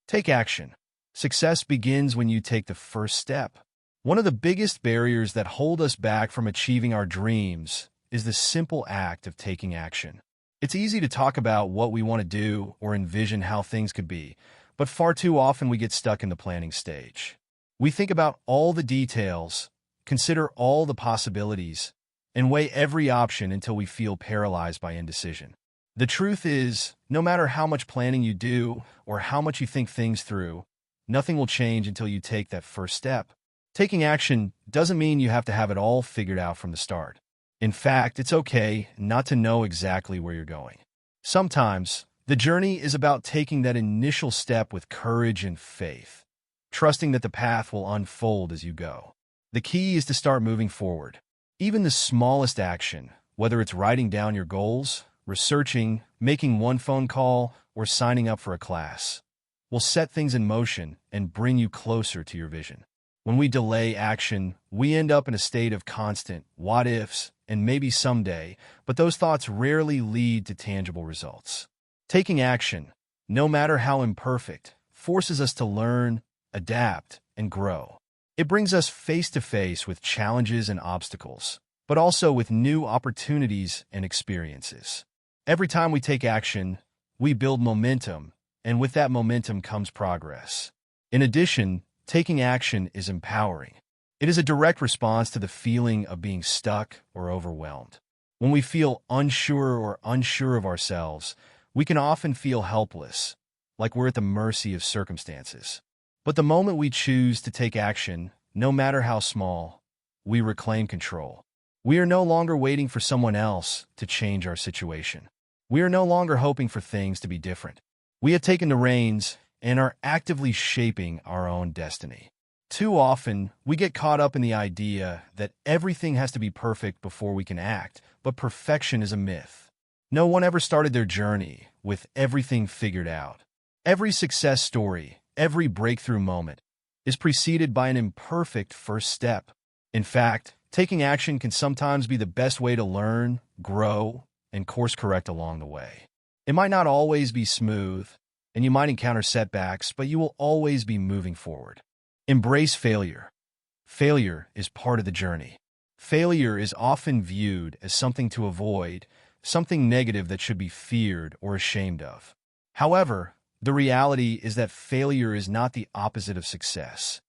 Take action. Success begins when you take the first step. One of the biggest barriers that hold us back from achieving our dreams is the simple act of taking action. It's easy to talk about what we want to do or envision how things could be, but far too often we get stuck in the planning stage. We think about all the details, consider all the possibilities, and weigh every option until we feel paralyzed by indecision. The truth is, no matter how much planning you do or how much you think things through, nothing will change until you take that first step. Taking action doesn't mean you have to have it all figured out from the start. In fact, it's okay not to know exactly where you're going. Sometimes, the journey is about taking that initial step with courage and faith, trusting that the path will unfold as you go. The key is to start moving forward. Even the smallest action, whether it's writing down your goals, researching, making one phone call, or signing up for a class, will set things in motion and bring you closer to your vision. When we delay action, we end up in a state of constant what-ifs and maybe someday, but those thoughts rarely lead to tangible results. Taking action, no matter how imperfect, forces us to learn, adapt, and grow. It brings us face to face with challenges and obstacles, but also with new opportunities and experiences. Every time we take action, we build momentum, and with that momentum comes progress. In addition, taking action is empowering. It is a direct response to the feeling of being stuck or overwhelmed. When we feel unsure of ourselves, we can often feel helpless, like we're at the mercy of circumstances. But the moment we choose to take action, no matter how small, we reclaim control. We are no longer waiting for someone else to change our situation. We are no longer hoping for things to be different. We have taken the reins and are actively shaping our own destiny. Too often, we get caught up in the idea that everything has to be perfect before we can act, but perfection is a myth. No one ever started their journey with everything figured out. Every success story, every breakthrough moment, is preceded by an imperfect first step. In fact, taking action can sometimes be the best way to learn, grow, and course-correct along the way. It might not always be smooth, and you might encounter setbacks, but you will always be moving forward. Embrace failure. Failure is part of the journey. Failure is often viewed as something to avoid, something negative that should be feared or ashamed of. However, the reality is that failure is not the opposite of success.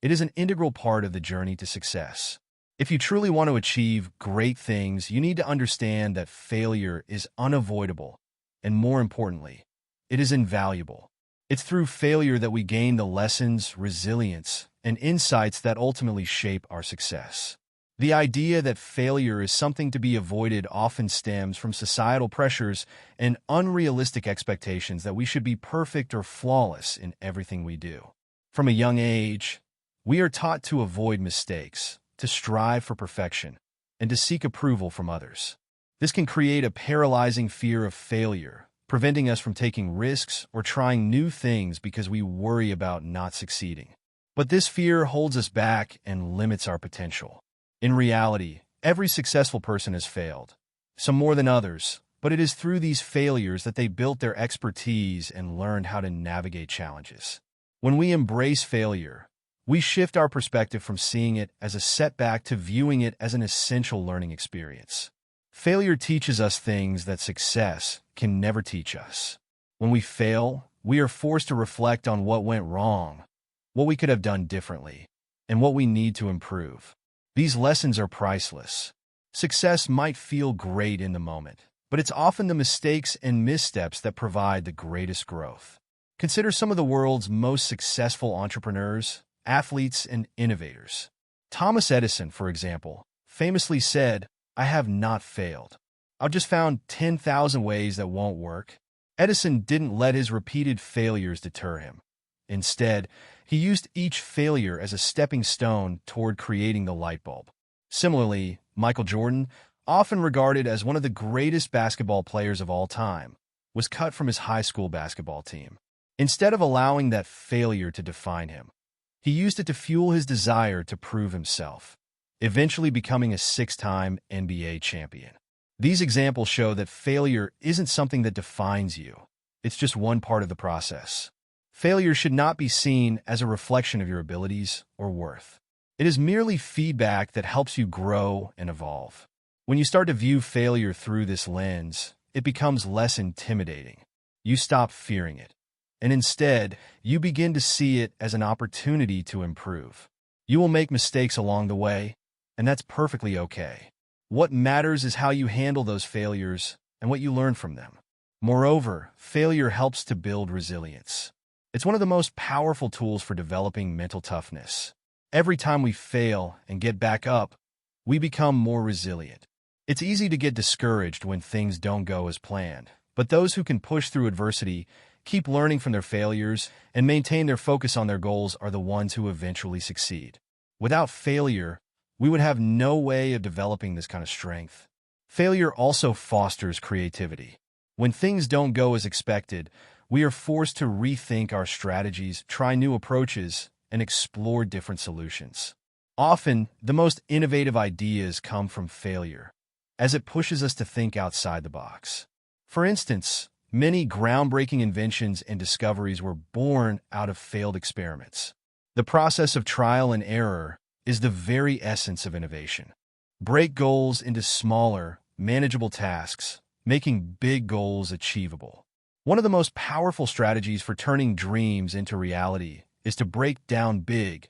It is an integral part of the journey to success. If you truly want to achieve great things, you need to understand that failure is unavoidable, and more importantly, it is invaluable. It's through failure that we gain the lessons, resilience, and insights that ultimately shape our success. The idea that failure is something to be avoided often stems from societal pressures and unrealistic expectations that we should be perfect or flawless in everything we do. From a young age, we are taught to avoid mistakes, to strive for perfection, and to seek approval from others. This can create a paralyzing fear of failure, preventing us from taking risks or trying new things because we worry about not succeeding. But this fear holds us back and limits our potential. In reality, every successful person has failed, some more than others, but it is through these failures that they built their expertise and learned how to navigate challenges. When we embrace failure, we shift our perspective from seeing it as a setback to viewing it as an essential learning experience. Failure teaches us things that success can never teach us. When we fail, we are forced to reflect on what went wrong, what we could have done differently, and what we need to improve. These lessons are priceless. Success might feel great in the moment, but it's often the mistakes and missteps that provide the greatest growth. Consider some of the world's most successful entrepreneurs, athletes, and innovators. Thomas Edison, for example, famously said, "I have not failed. I've just found 10,000 ways that won't work." Edison didn't let his repeated failures deter him. Instead, he used each failure as a stepping stone toward creating the light bulb. Similarly, Michael Jordan, often regarded as one of the greatest basketball players of all time, was cut from his high school basketball team. Instead of allowing that failure to define him, he used it to fuel his desire to prove himself, eventually becoming a 6-time NBA champion. These examples show that failure isn't something that defines you. It's just one part of the process. Failure should not be seen as a reflection of your abilities or worth. It is merely feedback that helps you grow and evolve. When you start to view failure through this lens, it becomes less intimidating. You stop fearing it, and instead, you begin to see it as an opportunity to improve. You will make mistakes along the way, and that's perfectly okay. What matters is how you handle those failures and what you learn from them. Moreover, failure helps to build resilience. It's one of the most powerful tools for developing mental toughness. Every time we fail and get back up, we become more resilient. It's easy to get discouraged when things don't go as planned, but those who can push through adversity, keep learning from their failures, and maintain their focus on their goals are the ones who eventually succeed. Without failure, we would have no way of developing this kind of strength. Failure also fosters creativity. When things don't go as expected, we are forced to rethink our strategies, try new approaches, and explore different solutions. Often, the most innovative ideas come from failure, as it pushes us to think outside the box. For instance, many groundbreaking inventions and discoveries were born out of failed experiments. The process of trial and error is the very essence of innovation. Break goals into smaller, manageable tasks, making big goals achievable. One of the most powerful strategies for turning dreams into reality is to break down big,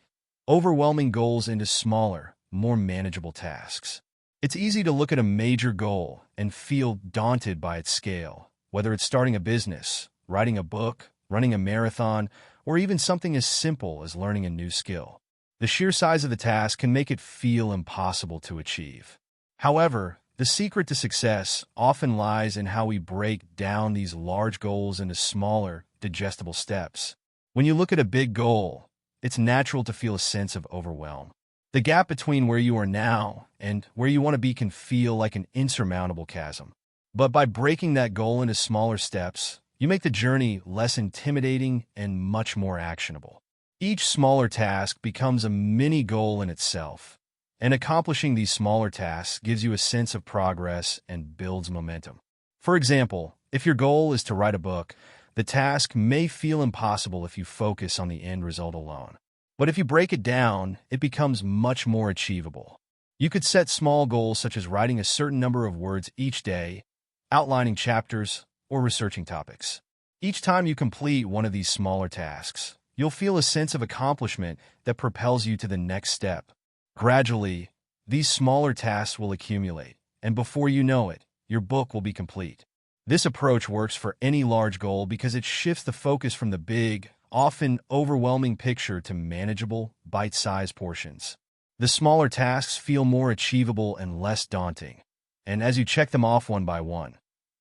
overwhelming goals into smaller, more manageable tasks. It's easy to look at a major goal and feel daunted by its scale, whether it's starting a business, writing a book, running a marathon, or even something as simple as learning a new skill. The sheer size of the task can make it feel impossible to achieve. However, the secret to success often lies in how we break down these large goals into smaller, digestible steps. When you look at a big goal, it's natural to feel a sense of overwhelm. The gap between where you are now and where you want to be can feel like an insurmountable chasm. But by breaking that goal into smaller steps, you make the journey less intimidating and much more actionable. Each smaller task becomes a mini goal in itself, and accomplishing these smaller tasks gives you a sense of progress and builds momentum. For example, if your goal is to write a book, the task may feel impossible if you focus on the end result alone. But if you break it down, it becomes much more achievable. You could set small goals such as writing a certain number of words each day, outlining chapters, or researching topics. Each time you complete one of these smaller tasks, you'll feel a sense of accomplishment that propels you to the next step. Gradually, these smaller tasks will accumulate, and before you know it, your book will be complete. This approach works for any large goal because it shifts the focus from the big, often overwhelming picture to manageable, bite-sized portions. The smaller tasks feel more achievable and less daunting, and as you check them off one by one,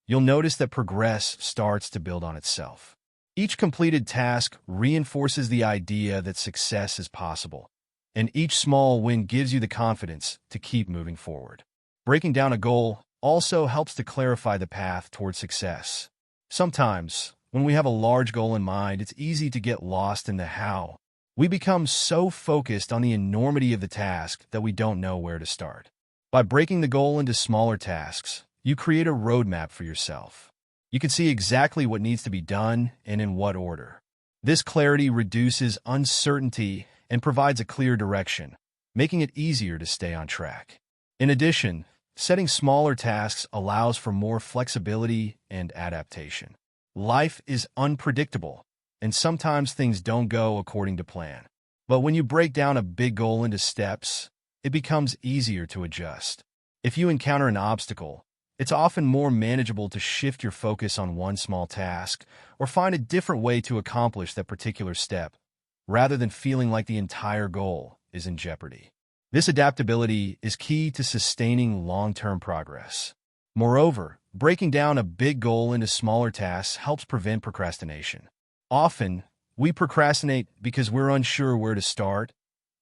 you'll notice that progress starts to build on itself. Each completed task reinforces the idea that success is possible, and each small win gives you the confidence to keep moving forward. Breaking down a goal also helps to clarify the path toward success. Sometimes, when we have a large goal in mind, it's easy to get lost in the how. We become so focused on the enormity of the task that we don't know where to start. By breaking the goal into smaller tasks, you create a roadmap for yourself. You can see exactly what needs to be done and in what order. This clarity reduces uncertainty and provides a clear direction, making it easier to stay on track. In addition, setting smaller tasks allows for more flexibility and adaptation. Life is unpredictable, and sometimes things don't go according to plan. But when you break down a big goal into steps, it becomes easier to adjust. If you encounter an obstacle, it's often more manageable to shift your focus on one small task or find a different way to accomplish that particular step, rather than feeling like the entire goal is in jeopardy. This adaptability is key to sustaining long-term progress. Moreover, breaking down a big goal into smaller tasks helps prevent procrastination. Often, we procrastinate because we're unsure where to start,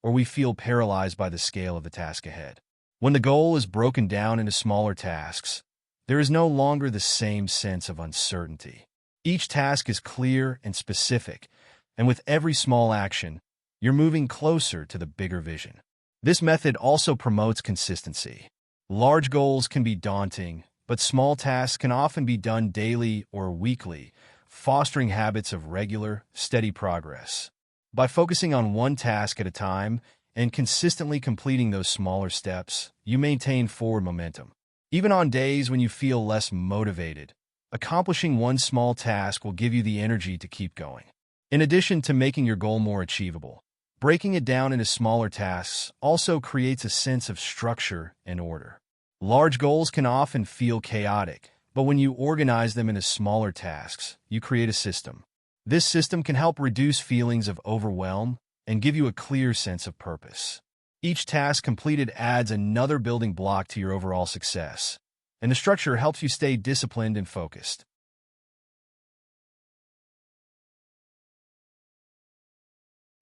or we feel paralyzed by the scale of the task ahead. When the goal is broken down into smaller tasks, there is no longer the same sense of uncertainty. Each task is clear and specific, and with every small action, you're moving closer to the bigger vision. This method also promotes consistency. Large goals can be daunting, but small tasks can often be done daily or weekly, fostering habits of regular, steady progress. By focusing on one task at a time and consistently completing those smaller steps, you maintain forward momentum. Even on days when you feel less motivated, accomplishing one small task will give you the energy to keep going. In addition to making your goal more achievable, breaking it down into smaller tasks also creates a sense of structure and order. Large goals can often feel chaotic, but when you organize them into smaller tasks, you create a system. This system can help reduce feelings of overwhelm and give you a clear sense of purpose. Each task completed adds another building block to your overall success, and the structure helps you stay disciplined and focused.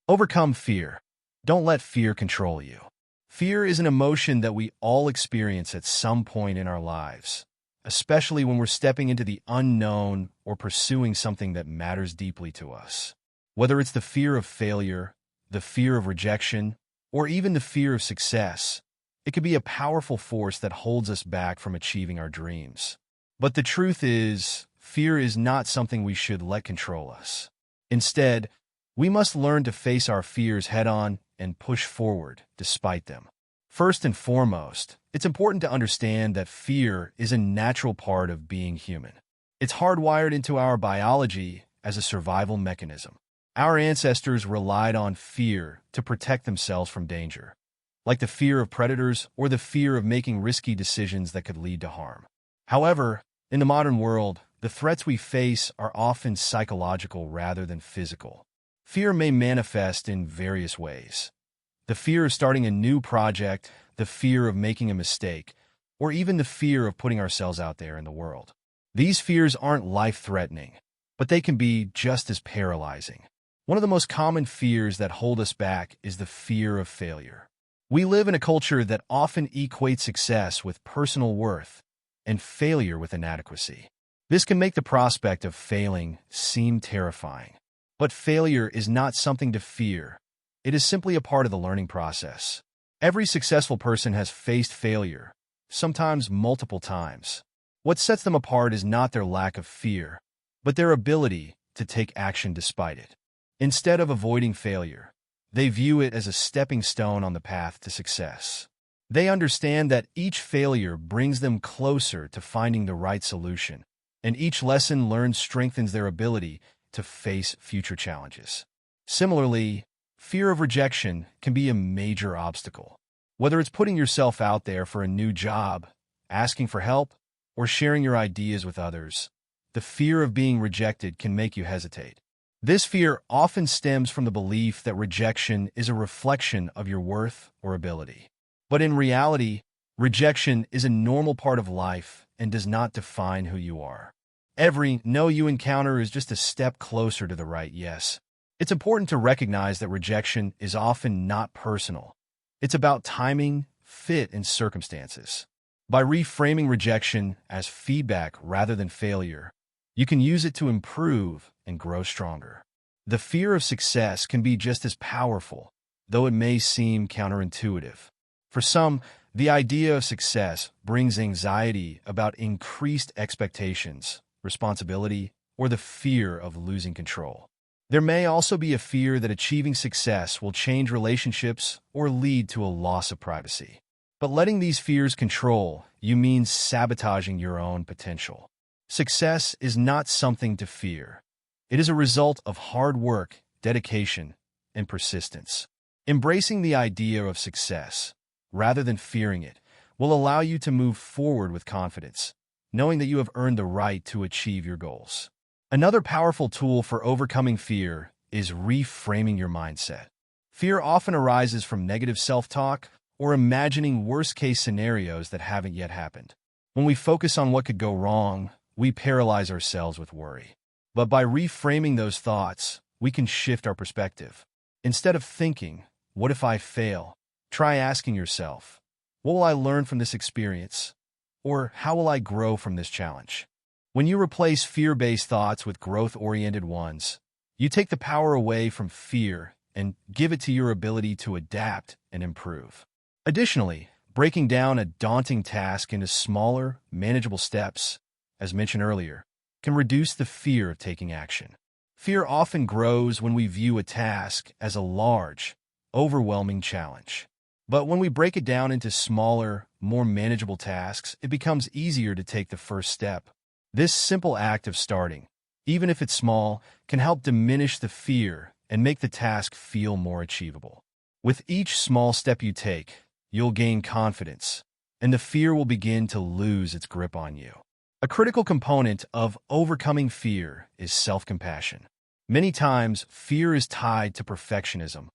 Overcome fear. Don't let fear control you. Fear is an emotion that we all experience at some point in our lives, especially when we're stepping into the unknown or pursuing something that matters deeply to us. Whether it's the fear of failure, the fear of rejection, or even the fear of success, it can be a powerful force that holds us back from achieving our dreams. But the truth is, fear is not something we should let control us. Instead, we must learn to face our fears head-on and push forward despite them. First and foremost, it's important to understand that fear is a natural part of being human. It's hardwired into our biology as a survival mechanism. Our ancestors relied on fear to protect themselves from danger, like the fear of predators or the fear of making risky decisions that could lead to harm. However, in the modern world, the threats we face are often psychological rather than physical. Fear may manifest in various ways. The fear of starting a new project, the fear of making a mistake, or even the fear of putting ourselves out there in the world. These fears aren't life-threatening, but they can be just as paralyzing. One of the most common fears that hold us back is the fear of failure. We live in a culture that often equates success with personal worth and failure with inadequacy. This can make the prospect of failing seem terrifying. But failure is not something to fear. It is simply a part of the learning process. Every successful person has faced failure, sometimes multiple times. What sets them apart is not their lack of fear, but their ability to take action despite it. Instead of avoiding failure, they view it as a stepping stone on the path to success. They understand that each failure brings them closer to finding the right solution, and each lesson learned strengthens their ability to face future challenges. Similarly, fear of rejection can be a major obstacle. Whether it's putting yourself out there for a new job, asking for help, or sharing your ideas with others, the fear of being rejected can make you hesitate. This fear often stems from the belief that rejection is a reflection of your worth or ability. But in reality, rejection is a normal part of life and does not define who you are. Every no you encounter is just a step closer to the right yes. It's important to recognize that rejection is often not personal. It's about timing, fit, and circumstances. By reframing rejection as feedback rather than failure, you can use it to improve and grow stronger. The fear of success can be just as powerful, though it may seem counterintuitive. For some, the idea of success brings anxiety about increased expectations, responsibility, or the fear of losing control. There may also be a fear that achieving success will change relationships or lead to a loss of privacy. But letting these fears control you means sabotaging your own potential. Success is not something to fear. It is a result of hard work, dedication, and persistence. Embracing the idea of success, rather than fearing it, will allow you to move forward with confidence, knowing that you have earned the right to achieve your goals. Another powerful tool for overcoming fear is reframing your mindset. Fear often arises from negative self-talk or imagining worst-case scenarios that haven't yet happened. When we focus on what could go wrong, we paralyze ourselves with worry. But by reframing those thoughts, we can shift our perspective. Instead of thinking, "What if I fail?" try asking yourself, "What will I learn from this experience?" Or, "How will I grow from this challenge?" When you replace fear-based thoughts with growth-oriented ones, you take the power away from fear and give it to your ability to adapt and improve. Additionally, breaking down a daunting task into smaller, manageable steps, as mentioned earlier, can reduce the fear of taking action. Fear often grows when we view a task as a large, overwhelming challenge. But when we break it down into smaller, more manageable tasks, it becomes easier to take the first step. This simple act of starting, even if it's small, can help diminish the fear and make the task feel more achievable. With each small step you take, you'll gain confidence, and the fear will begin to lose its grip on you. A critical component of overcoming fear is self-compassion. Many times, fear is tied to perfectionism,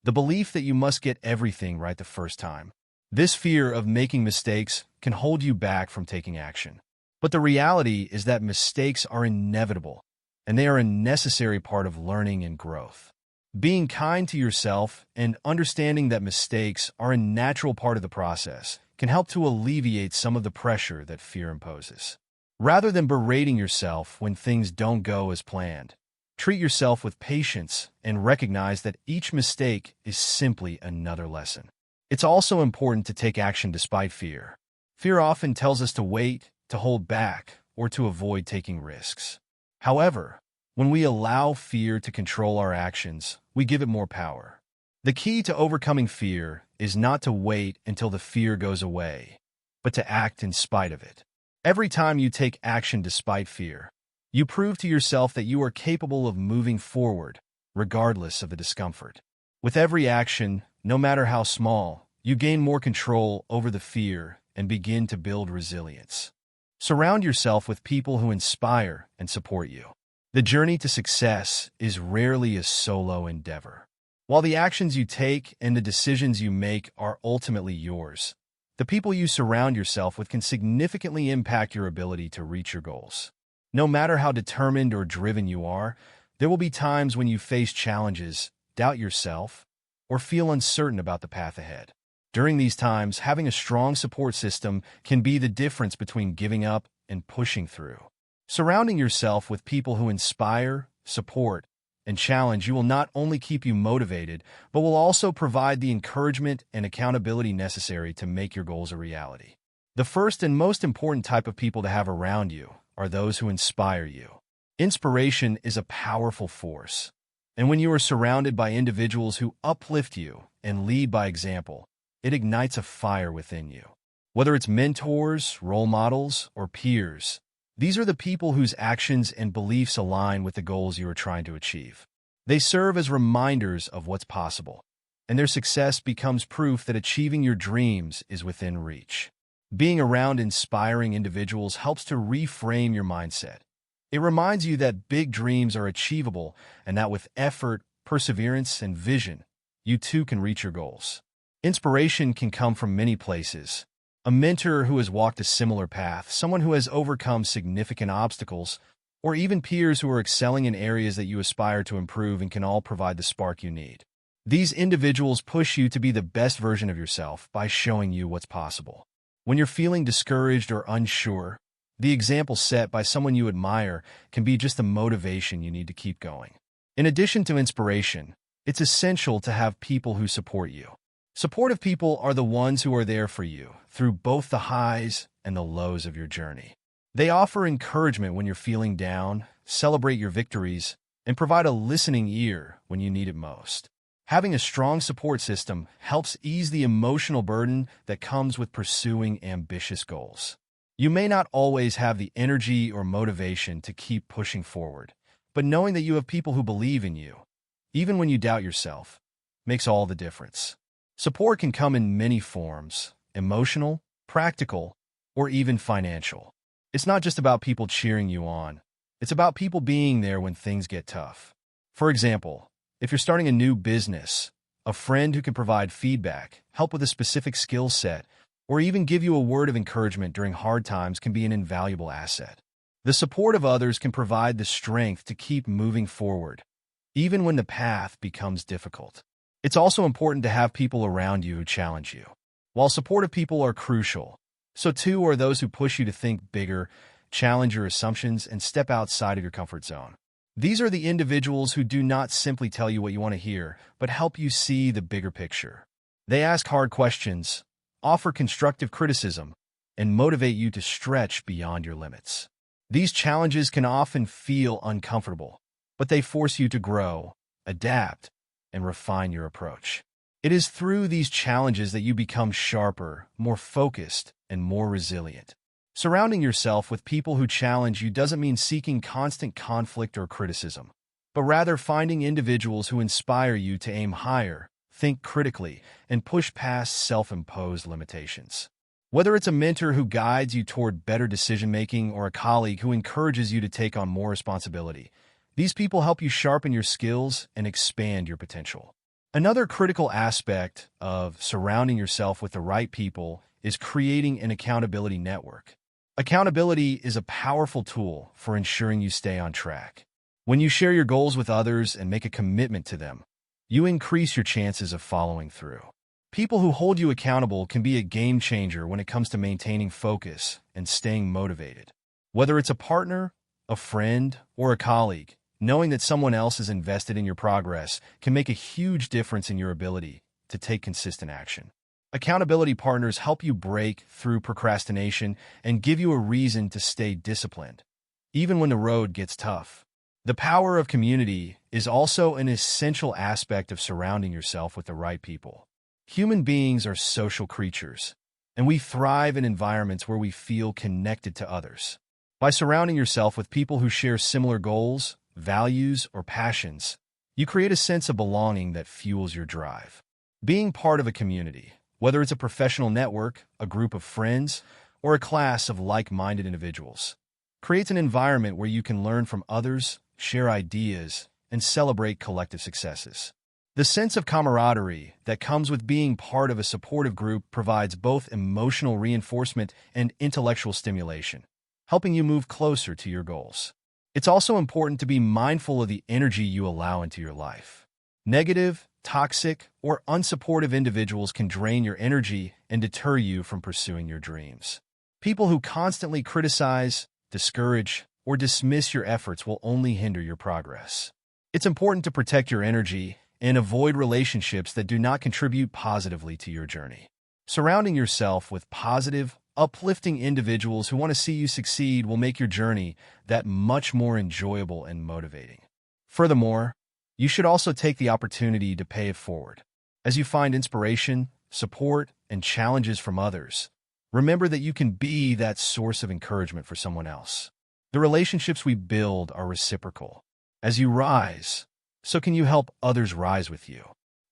the belief that you must get everything right the first time. This fear of making mistakes can hold you back from taking action. But the reality is that mistakes are inevitable, and they are a necessary part of learning and growth. Being kind to yourself and understanding that mistakes are a natural part of the process can help to alleviate some of the pressure that fear imposes. Rather than berating yourself when things don't go as planned, treat yourself with patience and recognize that each mistake is simply another lesson. It's also important to take action despite fear. Fear often tells us to wait, to hold back, or to avoid taking risks. However, when we allow fear to control our actions, we give it more power. The key to overcoming fear is not to wait until the fear goes away, but to act in spite of it. Every time you take action despite fear, you prove to yourself that you are capable of moving forward, regardless of the discomfort. With every action, no matter how small, you gain more control over the fear and begin to build resilience. Surround yourself with people who inspire and support you. The journey to success is rarely a solo endeavor. While the actions you take and the decisions you make are ultimately yours, the people you surround yourself with can significantly impact your ability to reach your goals. No matter how determined or driven you are, there will be times when you face challenges, doubt yourself, or feel uncertain about the path ahead. During these times, having a strong support system can be the difference between giving up and pushing through. Surrounding yourself with people who inspire, support, and challenge you will not only keep you motivated, but will also provide the encouragement and accountability necessary to make your goals a reality. The first and most important type of people to have around you are those who inspire you. Inspiration is a powerful force, and when you are surrounded by individuals who uplift you and lead by example, it ignites a fire within you. Whether it's mentors, role models, or peers, these are the people whose actions and beliefs align with the goals you are trying to achieve. They serve as reminders of what's possible, and their success becomes proof that achieving your dreams is within reach. Being around inspiring individuals helps to reframe your mindset. It reminds you that big dreams are achievable and that with effort, perseverance, and vision, you too can reach your goals. Inspiration can come from many places. A mentor who has walked a similar path, someone who has overcome significant obstacles, or even peers who are excelling in areas that you aspire to improve and can all provide the spark you need. These individuals push you to be the best version of yourself by showing you what's possible. When you're feeling discouraged or unsure, the example set by someone you admire can be just the motivation you need to keep going. In addition to inspiration, it's essential to have people who support you. Supportive people are the ones who are there for you through both the highs and the lows of your journey. They offer encouragement when you're feeling down, celebrate your victories, and provide a listening ear when you need it most. Having a strong support system helps ease the emotional burden that comes with pursuing ambitious goals. You may not always have the energy or motivation to keep pushing forward, but knowing that you have people who believe in you, even when you doubt yourself, makes all the difference. Support can come in many forms: emotional, practical, or even financial. It's not just about people cheering you on. It's about people being there when things get tough. For example, if you're starting a new business, a friend who can provide feedback, help with a specific skill set, or even give you a word of encouragement during hard times can be an invaluable asset. The support of others can provide the strength to keep moving forward, even when the path becomes difficult. It's also important to have people around you who challenge you. While supportive people are crucial, so too are those who push you to think bigger, challenge your assumptions, and step outside of your comfort zone. These are the individuals who do not simply tell you what you want to hear, but help you see the bigger picture. They ask hard questions, offer constructive criticism, and motivate you to stretch beyond your limits. These challenges can often feel uncomfortable, but they force you to grow, adapt, and refine your approach. It is through these challenges that you become sharper, more focused, and more resilient. Surrounding yourself with people who challenge you doesn't mean seeking constant conflict or criticism, but rather finding individuals who inspire you to aim higher, think critically, and push past self-imposed limitations. Whether it's a mentor who guides you toward better decision-making or a colleague who encourages you to take on more responsibility, these people help you sharpen your skills and expand your potential. Another critical aspect of surrounding yourself with the right people is creating an accountability network. Accountability is a powerful tool for ensuring you stay on track. When you share your goals with others and make a commitment to them, you increase your chances of following through. People who hold you accountable can be a game changer when it comes to maintaining focus and staying motivated. Whether it's a partner, a friend, or a colleague, knowing that someone else is invested in your progress can make a huge difference in your ability to take consistent action. Accountability partners help you break through procrastination and give you a reason to stay disciplined, even when the road gets tough. The power of community is also an essential aspect of surrounding yourself with the right people. Human beings are social creatures, and we thrive in environments where we feel connected to others. By surrounding yourself with people who share similar goals, values, or passions, you create a sense of belonging that fuels your drive. Being part of a community, whether it's a professional network, a group of friends, or a class of like-minded individuals, creates an environment where you can learn from others, share ideas, and celebrate collective successes. The sense of camaraderie that comes with being part of a supportive group provides both emotional reinforcement and intellectual stimulation, helping you move closer to your goals. It's also important to be mindful of the energy you allow into your life. Negative, toxic, or unsupportive individuals can drain your energy and deter you from pursuing your dreams. People who constantly criticize, discourage, or dismiss your efforts will only hinder your progress. It's important to protect your energy and avoid relationships that do not contribute positively to your journey. Surrounding yourself with positive, uplifting individuals who want to see you succeed will make your journey that much more enjoyable and motivating. Furthermore, you should also take the opportunity to pay it forward. As you find inspiration, support, and challenges from others, remember that you can be that source of encouragement for someone else. The relationships we build are reciprocal. As you rise, so can you help others rise with you.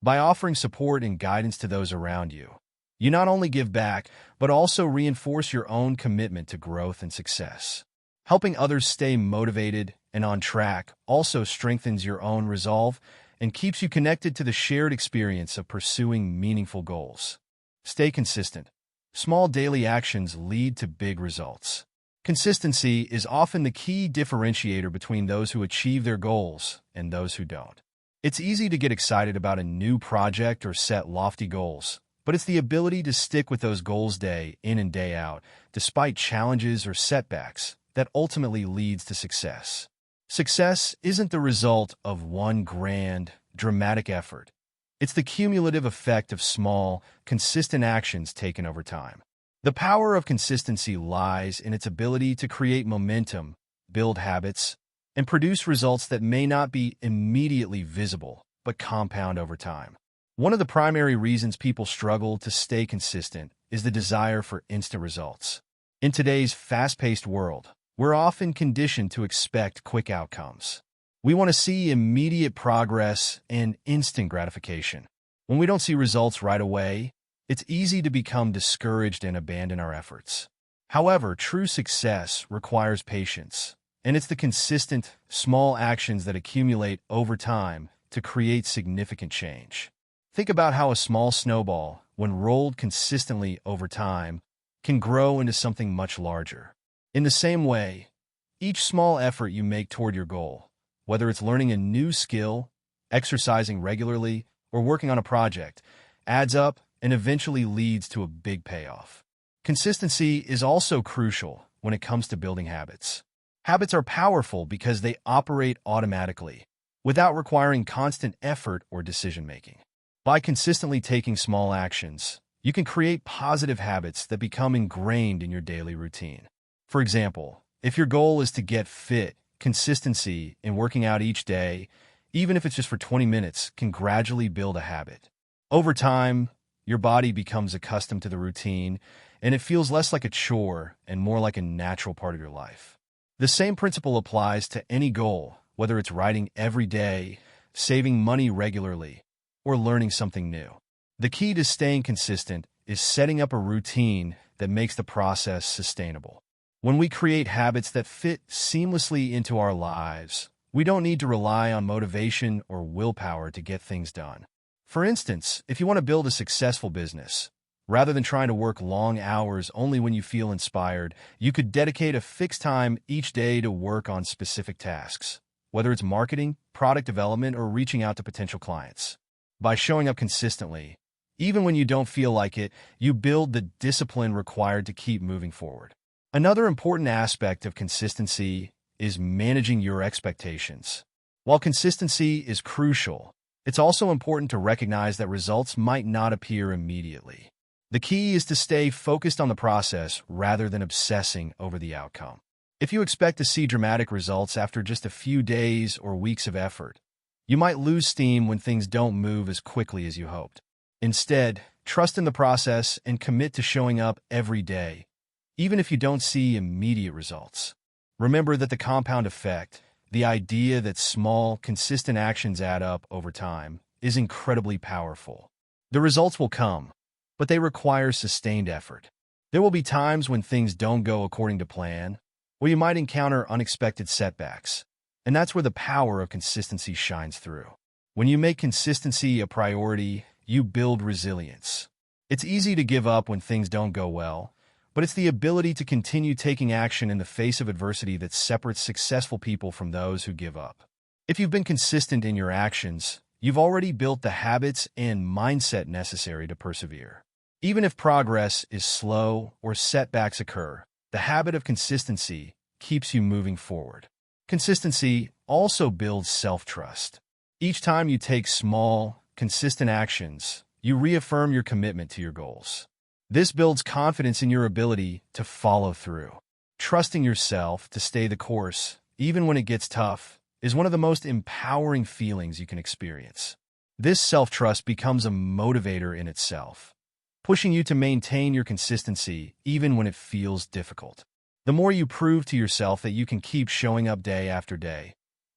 By offering support and guidance to those around you, you not only give back, but also reinforce your own commitment to growth and success. Helping others stay motivated and on track also strengthens your own resolve and keeps you connected to the shared experience of pursuing meaningful goals. Stay consistent. Small daily actions lead to big results. Consistency is often the key differentiator between those who achieve their goals and those who don't. It's easy to get excited about a new project or set lofty goals, but it's the ability to stick with those goals day in and day out, despite challenges or setbacks, that ultimately leads to success. Success isn't the result of one grand, dramatic effort. It's the cumulative effect of small, consistent actions taken over time. The power of consistency lies in its ability to create momentum, build habits, and produce results that may not be immediately visible, but compound over time. One of the primary reasons people struggle to stay consistent is the desire for instant results. In today's fast-paced world, we're often conditioned to expect quick outcomes. We want to see immediate progress and instant gratification. When we don't see results right away, it's easy to become discouraged and abandon our efforts. However, true success requires patience, and it's the consistent, small actions that accumulate over time to create significant change. Think about how a small snowball, when rolled consistently over time, can grow into something much larger. In the same way, each small effort you make toward your goal, whether it's learning a new skill, exercising regularly, or working on a project, adds up and eventually leads to a big payoff. Consistency is also crucial when it comes to building habits. Habits are powerful because they operate automatically, without requiring constant effort or decision-making. By consistently taking small actions, you can create positive habits that become ingrained in your daily routine. For example, If your goal is to get fit, consistency in working out each day, even if it's just for 20 minutes, can gradually build a habit. Over time, your body becomes accustomed to the routine, and it feels less like a chore and more like a natural part of your life. The same principle applies to any goal, whether it's writing every day, saving money regularly, or learning something new. The key to staying consistent is setting up a routine that makes the process sustainable. When we create habits that fit seamlessly into our lives, we don't need to rely on motivation or willpower to get things done. For instance, if you want to build a successful business, rather than trying to work long hours only when you feel inspired, you could dedicate a fixed time each day to work on specific tasks, whether it's marketing, product development, or reaching out to potential clients. By showing up consistently, even when you don't feel like it, you build the discipline required to keep moving forward. Another important aspect of consistency is managing your expectations. While consistency is crucial, it's also important to recognize that results might not appear immediately. The key is to stay focused on the process rather than obsessing over the outcome. If you expect to see dramatic results after just a few days or weeks of effort, you might lose steam when things don't move as quickly as you hoped. Instead, trust in the process and commit to showing up every day, even if you don't see immediate results. Remember that the compound effect, the idea that small, consistent actions add up over time, is incredibly powerful. The results will come, but they require sustained effort. There will be times when things don't go according to plan, or you might encounter unexpected setbacks, and that's where the power of consistency shines through. When you make consistency a priority, you build resilience. It's easy to give up when things don't go well, but it's the ability to continue taking action in the face of adversity that separates successful people from those who give up. If you've been consistent in your actions, you've already built the habits and mindset necessary to persevere. Even if progress is slow or setbacks occur, the habit of consistency keeps you moving forward. Consistency also builds self-trust. Each time you take small, consistent actions, you reaffirm your commitment to your goals. This builds confidence in your ability to follow through. Trusting yourself to stay the course, even when it gets tough, is one of the most empowering feelings you can experience. This self-trust becomes a motivator in itself, pushing you to maintain your consistency even when it feels difficult. The more you prove to yourself that you can keep showing up day after day,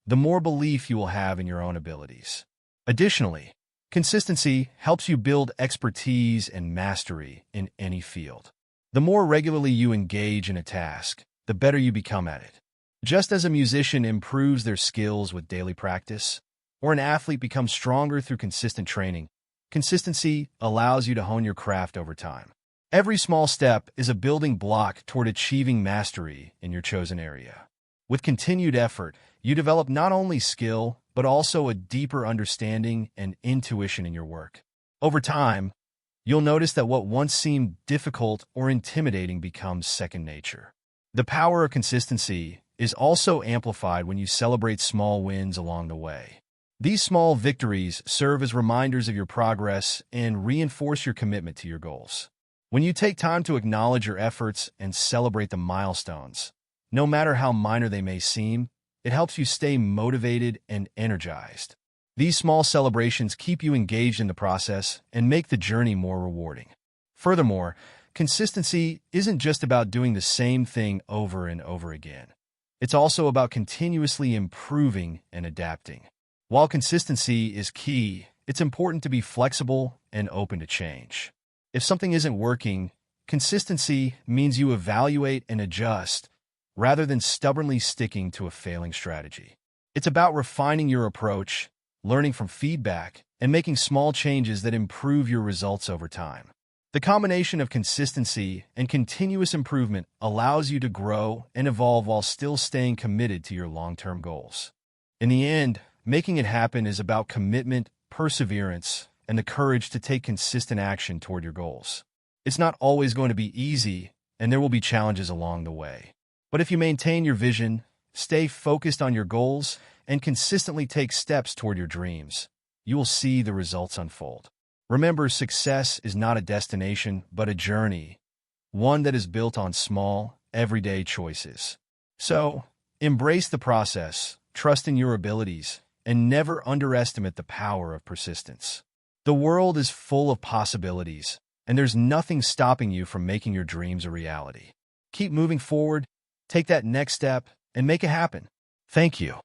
the more belief you will have in your own abilities. Additionally, consistency helps you build expertise and mastery in any field. The more regularly you engage in a task, the better you become at it. Just as a musician improves their skills with daily practice, or an athlete becomes stronger through consistent training, consistency allows you to hone your craft over time. Every small step is a building block toward achieving mastery in your chosen area. With continued effort, you develop not only skill, but also a deeper understanding and intuition in your work. Over time, you'll notice that what once seemed difficult or intimidating becomes second nature. The power of consistency is also amplified when you celebrate small wins along the way. These small victories serve as reminders of your progress and reinforce your commitment to your goals. When you take time to acknowledge your efforts and celebrate the milestones, no matter how minor they may seem, it helps you stay motivated and energized. These small celebrations keep you engaged in the process and make the journey more rewarding. Furthermore, consistency isn't just about doing the same thing over and over again. It's also about continuously improving and adapting. While consistency is key, it's important to be flexible and open to change. If something isn't working, consistency means you evaluate and adjust, rather than stubbornly sticking to a failing strategy. It's about refining your approach, learning from feedback, and making small changes that improve your results over time. The combination of consistency and continuous improvement allows you to grow and evolve while still staying committed to your long-term goals. In the end, making it happen is about commitment, perseverance, and the courage to take consistent action toward your goals. It's not always going to be easy, and there will be challenges along the way. But if you maintain your vision, stay focused on your goals, and consistently take steps toward your dreams, you will see the results unfold. Remember, success is not a destination, but a journey, one that is built on small, everyday choices. So, embrace the process, trust in your abilities, and never underestimate the power of persistence. The world is full of possibilities, and there's nothing stopping you from making your dreams a reality. Keep moving forward, take that next step, and make it happen. Thank you.